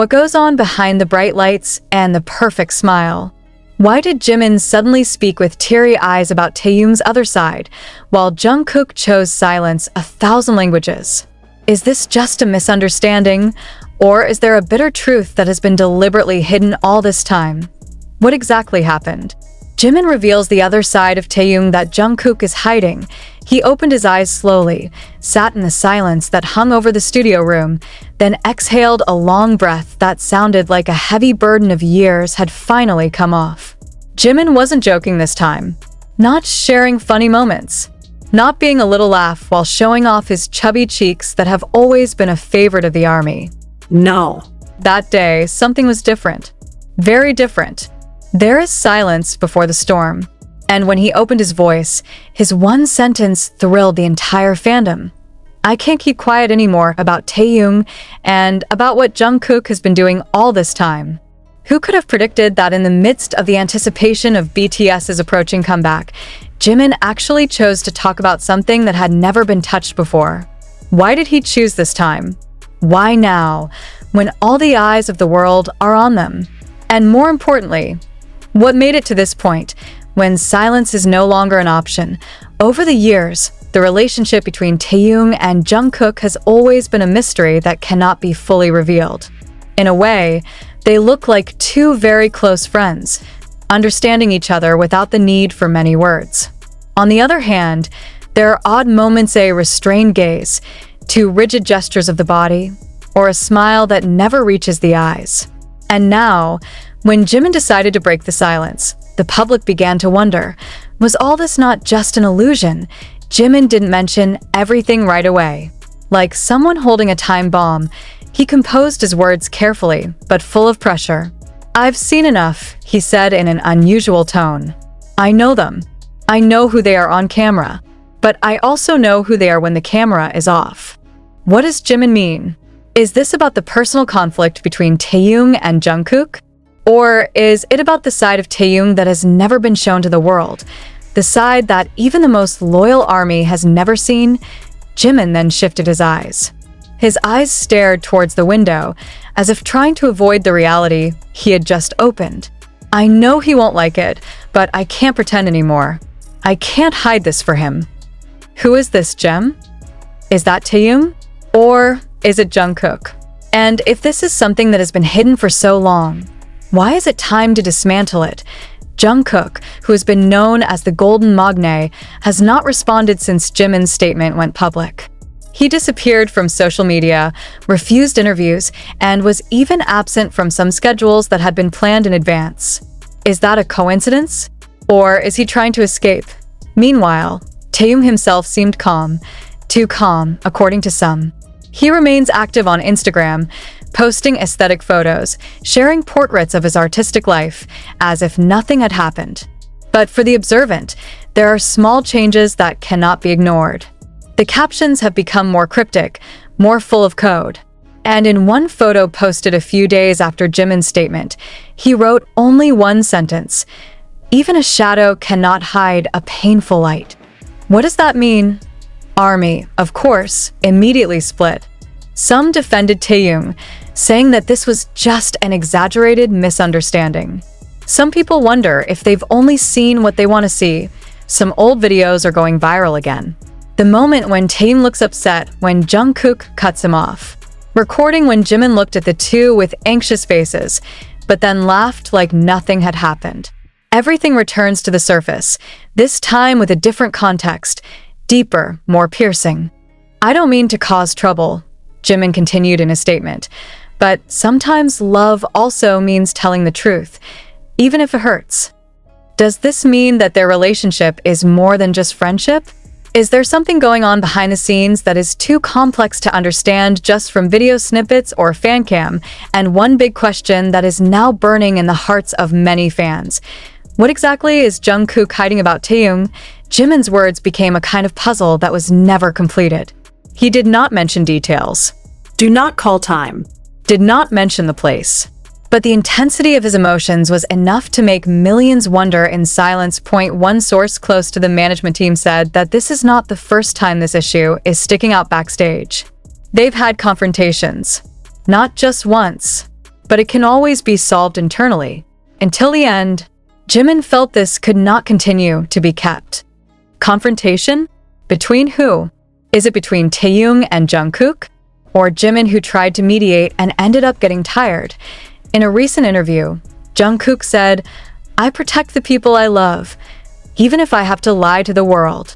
What goes on behind the bright lights and the perfect smile? Why did Jimin suddenly speak with teary eyes about Taehyung's other side, while Jungkook chose silence 1,000 languages? Is this just a misunderstanding, or is there a bitter truth that has been deliberately hidden all this time? What exactly happened? Jimin reveals the other side of Taehyung that Jungkook is hiding. He opened his eyes slowly, sat in the silence that hung over the studio room, then exhaled a long breath that sounded like a heavy burden of years had finally come off. Jimin wasn't joking this time, not sharing funny moments, not being a little laugh while showing off his chubby cheeks that have always been a favorite of the army. No. That day, something was different. Very different. There is silence before the storm. And when he opened his voice, his one sentence thrilled the entire fandom. I can't keep quiet anymore about Taehyung and about what Jungkook has been doing all this time. Who could have predicted that in the midst of the anticipation of BTS's approaching comeback, Jimin actually chose to talk about something that had never been touched before? Why did he choose this time? Why now, when all the eyes of the world are on them? And more importantly, what made it to this point, when silence is no longer an option? Over the years, the relationship between Taehyung and Jungkook has always been a mystery that cannot be fully revealed. In a way, they look like two very close friends, understanding each other without the need for many words. On the other hand, there are odd moments, a restrained gaze, two rigid gestures of the body, or a smile that never reaches the eyes. And now, when Jimin decided to break the silence, the public began to wonder, was all this not just an illusion? Jimin didn't mention everything right away. Like someone holding a time bomb, he composed his words carefully, but full of pressure. "I've seen enough," he said in an unusual tone. "I know them. I know who they are on camera. But I also know who they are when the camera is off." What does Jimin mean? Is this about the personal conflict between Taehyung and Jungkook? Or is it about the side of Taehyung that has never been shown to the world? The side that even the most loyal army has never seen? Jimin then shifted his eyes. His eyes stared towards the window, as if trying to avoid the reality he had just opened. I know he won't like it, but I can't pretend anymore. I can't hide this for him. Who is this, Jem? Is that Taehyung? Or is it Jungkook? And if this is something that has been hidden for so long, why is it time to dismantle it? Jungkook, who has been known as the Golden Magne, has not responded since Jimin's statement went public. He disappeared from social media, refused interviews, and was even absent from some schedules that had been planned in advance. Is that a coincidence? Or is he trying to escape? Meanwhile, Taehyung himself seemed calm, too calm, according to some. He remains active on Instagram, posting aesthetic photos, sharing portraits of his artistic life, as if nothing had happened. But for the observant, there are small changes that cannot be ignored. The captions have become more cryptic, more full of code. And in one photo posted a few days after Jimin's statement, he wrote only one sentence: "Even a shadow cannot hide a painful light." What does that mean? Army, of course, immediately split. Some defended Taehyung, saying that this was just an exaggerated misunderstanding. Some people wonder if they've only seen what they want to see. Some old videos are going viral again. The moment when Taehyung looks upset when Jungkook cuts him off. Recording when Jimin looked at the two with anxious faces, but then laughed like nothing had happened. Everything returns to the surface, this time with a different context, deeper, more piercing. "I don't mean to cause trouble," Jimin continued in his statement, "but sometimes love also means telling the truth, even if it hurts." Does this mean that their relationship is more than just friendship? Is there something going on behind the scenes that is too complex to understand just from video snippets or fan cam? And one big question that is now burning in the hearts of many fans: what exactly is Jungkook hiding about Taehyung? Jimin's words became a kind of puzzle that was never completed. He did not mention details. Do not call time. Did not mention the place. But the intensity of his emotions was enough to make millions wonder in silence. One source close to the management team said that this is not the first time this issue is sticking out backstage. They've had confrontations. Not just once, but it can always be solved internally. Until the end, Jimin felt this could not continue to be kept. Confrontation? Between who? Is it between Taehyung and Jungkook? Or Jimin, who tried to mediate and ended up getting tired? In a recent interview, Jungkook said, "I protect the people I love, even if I have to lie to the world."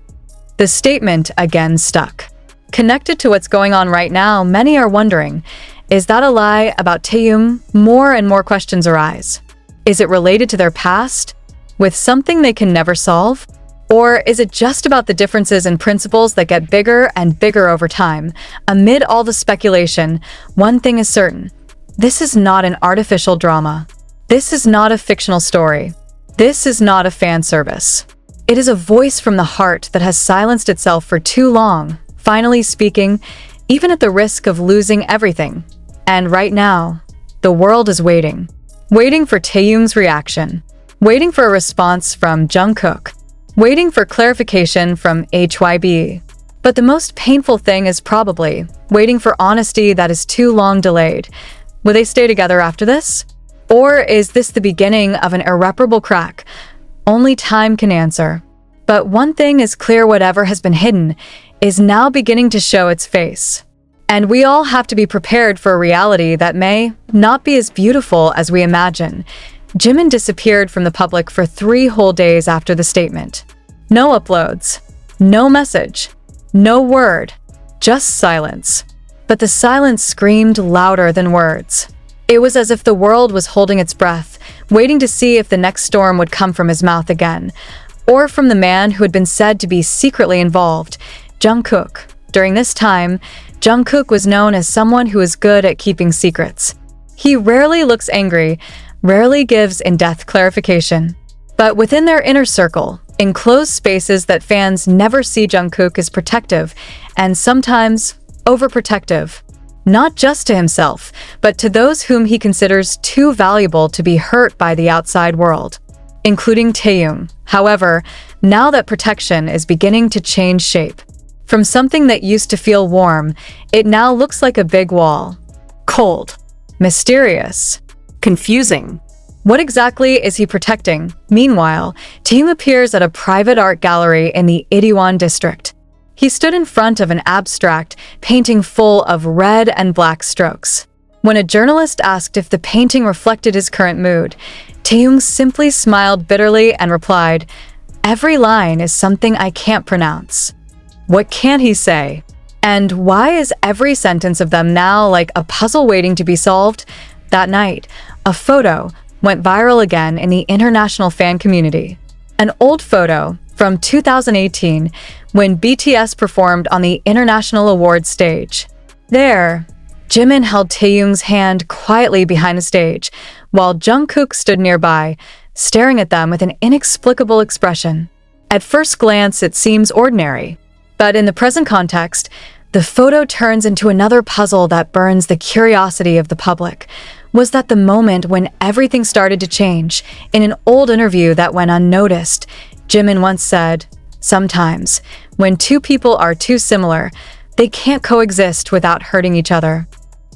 The statement again stuck. Connected to what's going on right now, many are wondering, is that a lie about Taehyung? More and more questions arise. Is it related to their past, with something they can never solve? Or is it just about the differences in principles that get bigger and bigger over time? Amid all the speculation, one thing is certain. This is not an artificial drama. This is not a fictional story. This is not a fan service. It is a voice from the heart that has silenced itself for too long, finally speaking, even at the risk of losing everything. And right now, the world is waiting. Waiting for Taehyung's reaction. Waiting for a response from Jungkook. Waiting for clarification from HYB. But the most painful thing is probably waiting for honesty that is too long delayed. Will they stay together after this? Or is this the beginning of an irreparable crack? Only time can answer. But one thing is clear: whatever has been hidden is now beginning to show its face. And we all have to be prepared for a reality that may not be as beautiful as we imagine. Jimin disappeared from the public for 3 whole days after the statement. No uploads, no message, no word, just silence. But the silence screamed louder than words. It was as if the world was holding its breath, waiting to see if the next storm would come from his mouth again, or from the man who had been said to be secretly involved, Jungkook. During this time, Jungkook was known as someone who is good at keeping secrets. He rarely looks angry, rarely gives in-depth clarification. But within their inner circle, in closed spaces that fans never see, Jungkook is protective and sometimes overprotective. Not just to himself, but to those whom he considers too valuable to be hurt by the outside world, including Taehyung. However, now that protection is beginning to change shape. From something that used to feel warm, it now looks like a big wall. Cold. Mysterious. Confusing. What exactly is he protecting? Meanwhile, Taehyung appears at a private art gallery in the Itaewon district. He stood in front of an abstract painting full of red and black strokes. When a journalist asked if the painting reflected his current mood, Taehyung simply smiled bitterly and replied, "Every line is something I can't pronounce." What can he say? And why is every sentence of them now like a puzzle waiting to be solved? That night, a photo went viral again in the international fan community. An old photo from 2018 when BTS performed on the international awards stage. There, Jimin held Taehyung's hand quietly behind the stage, while Jungkook stood nearby, staring at them with an inexplicable expression. At first glance, it seems ordinary. But in the present context, the photo turns into another puzzle that burns the curiosity of the public. Was that the moment when everything started to change? In an old interview that went unnoticed, Jimin once said, "Sometimes, when two people are too similar, they can't coexist without hurting each other."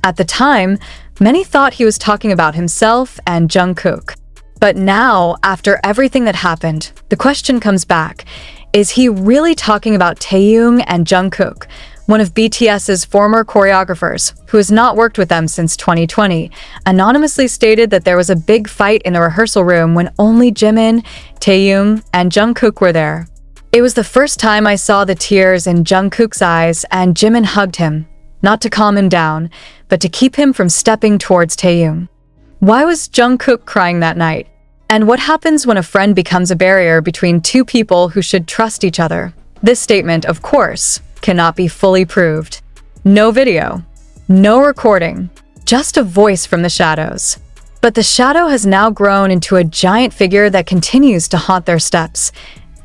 At the time, many thought he was talking about himself and Jungkook. But now, after everything that happened, the question comes back. Is he really talking about Taehyung and Jungkook, one of BTS's former choreographers, who has not worked with them since 2020, anonymously stated that there was a big fight in the rehearsal room when only Jimin, Taehyung, and Jungkook were there. "It was the first time I saw the tears in Jungkook's eyes, and Jimin hugged him, not to calm him down, but to keep him from stepping towards Taehyung." Why was Jungkook crying that night? And what happens when a friend becomes a barrier between two people who should trust each other? This statement, of course, cannot be fully proved. No video, no recording, just a voice from the shadows. But the shadow has now grown into a giant figure that continues to haunt their steps.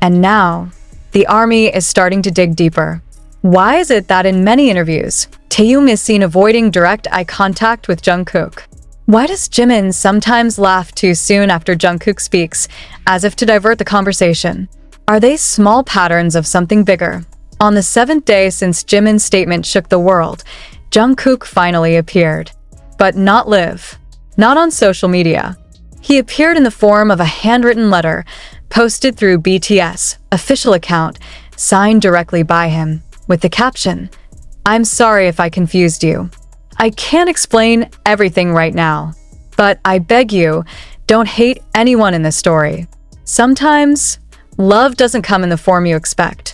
And now, the army is starting to dig deeper. Why is it that in many interviews, Taehyung is seen avoiding direct eye contact with Jungkook? Why does Jimin sometimes laugh too soon after Jungkook speaks, as if to divert the conversation? Are they small patterns of something bigger? On the 7th day since Jimin's statement shook the world, Jungkook finally appeared. But not live. not on social media. He appeared in the form of a handwritten letter posted through BTS' official account, signed directly by him, with the caption, "I'm sorry if I confused you. I can't explain everything right now, but I beg you, don't hate anyone in this story. Sometimes, love doesn't come in the form you expect.